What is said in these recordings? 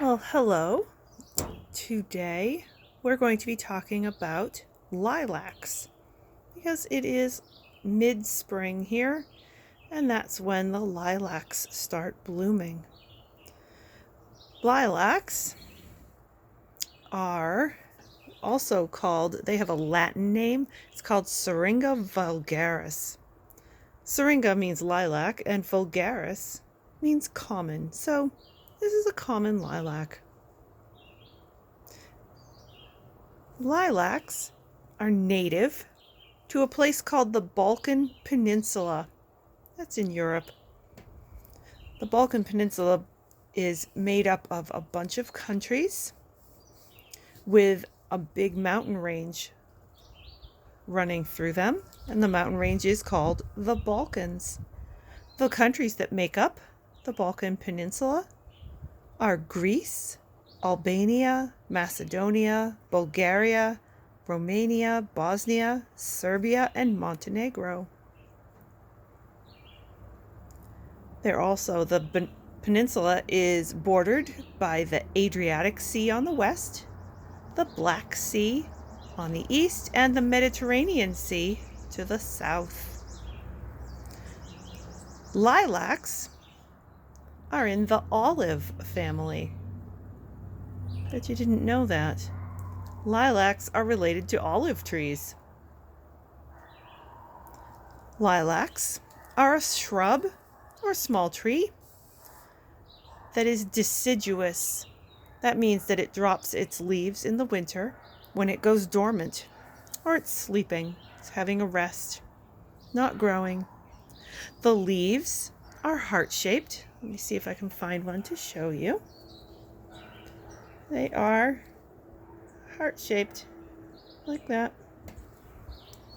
Well, hello. Today we're going to be talking about lilacs because it is mid-spring here, and that's when the lilacs start blooming. Lilacs are also called, they have a Latin name. It's called Syringa vulgaris. Syringa means lilac and vulgaris means common. So this is a common lilac. Lilacs are native to a place called the Balkan Peninsula. That's in Europe. The Balkan Peninsula is made up of a bunch of countries with a big mountain range running through them, and the mountain range is called the Balkans. The countries that make up the Balkan Peninsula are Greece, Albania, Macedonia, Bulgaria, Romania, Bosnia, Serbia, and Montenegro. The peninsula is bordered by the Adriatic Sea on the west, the Black Sea on the east, and the Mediterranean Sea to the south. Lilacs are in the olive family. Bet you didn't know that. Lilacs are related to olive trees. Lilacs are a shrub or small tree that is deciduous. That means that it drops its leaves in the winter when it goes dormant, or it's sleeping, it's having a rest, not growing. The leaves are heart-shaped. Let me see if I can find one to show you. They are heart-shaped, like that.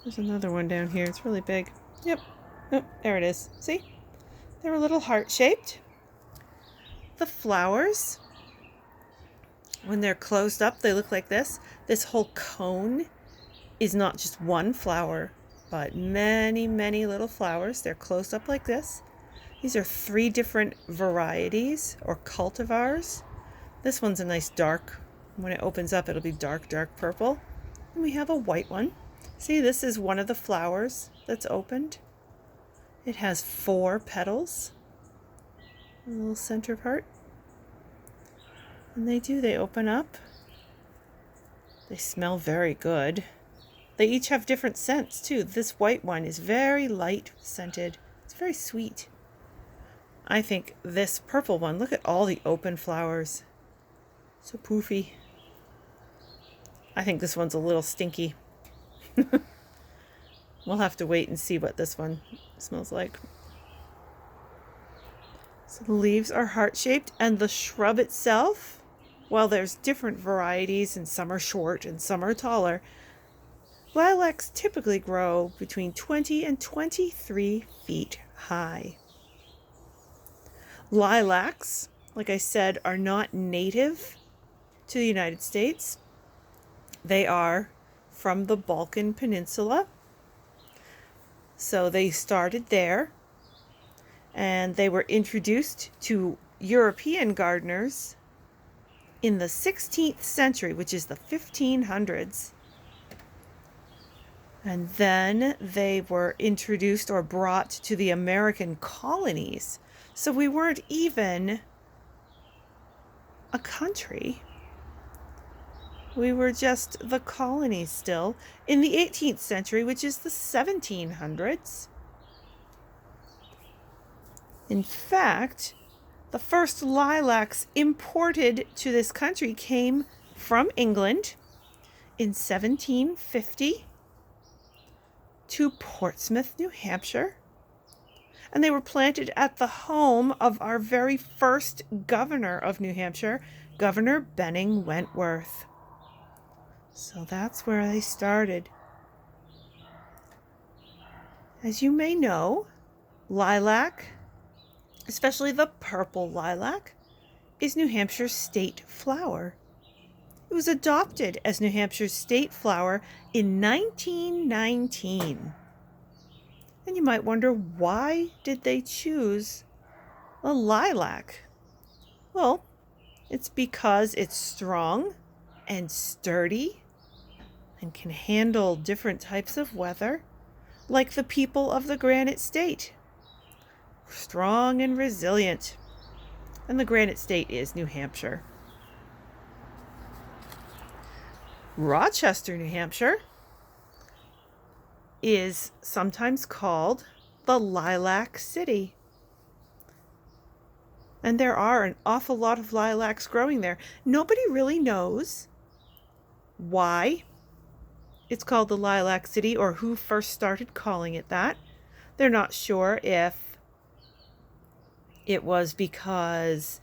There's another one down here. It's really big. Yep. Oh, there it is. See? They're a little heart-shaped. The flowers, when they're closed up, they look like this. This whole cone is not just one flower, but many, many little flowers. They're closed up like this. These are 3 different varieties or cultivars. This one's a nice dark. When it opens up, it'll be dark, dark purple. And we have a white one. See, this is one of the flowers that's opened. It has 4 petals. A little center part. And they open up. They smell very good. They each have different scents too. This white one is very light scented. It's very sweet. I think this purple one, look at all the open flowers. So poofy. I think this one's a little stinky. We'll have to wait and see what this one smells like. So the leaves are heart-shaped, and the shrub itself, while there's different varieties and some are short and some are taller, lilacs typically grow between 20 and 23 feet high. Lilacs, like I said, are not native to the United States. They are from the Balkan Peninsula. So they started there, and they were introduced to European gardeners in the 16th century, which is the 1500s. And then they were introduced or brought to the American colonies. So we weren't even a country. We were just the colonies still in the 18th century, which is the 1700s. In fact, the first lilacs imported to this country came from England in 1750 to Portsmouth, New Hampshire. And they were planted at the home of our very first governor of New Hampshire, Governor Benning Wentworth. So that's where they started. As you may know, lilac, especially the purple lilac, is New Hampshire's state flower. It was adopted as New Hampshire's state flower in 1919. And you might wonder, why did they choose a lilac? Well, It's because it's strong and sturdy and can handle different types of weather, like the people of the Granite State. Strong and resilient. And the Granite State is New Hampshire. Rochester, New Hampshire is sometimes called the Lilac City. And there are an awful lot of lilacs growing there. Nobody really knows why it's called the Lilac City or who first started calling it that. They're not sure if it was because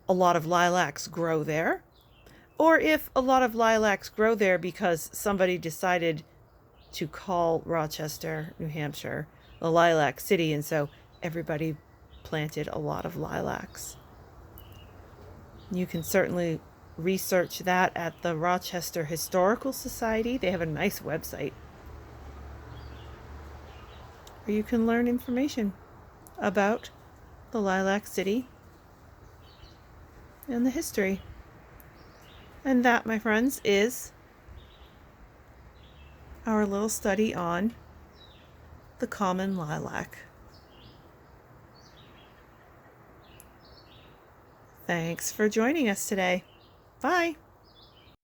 a lot of lilacs grow there, or if a lot of lilacs grow there because somebody decided to call Rochester, New Hampshire, the Lilac City, and so everybody planted a lot of lilacs. You can certainly research that at the Rochester Historical Society. They have a nice website where you can learn information about the Lilac City and the history. And that, my friends, is our little study on the common lilac. Thanks for joining us today. Bye.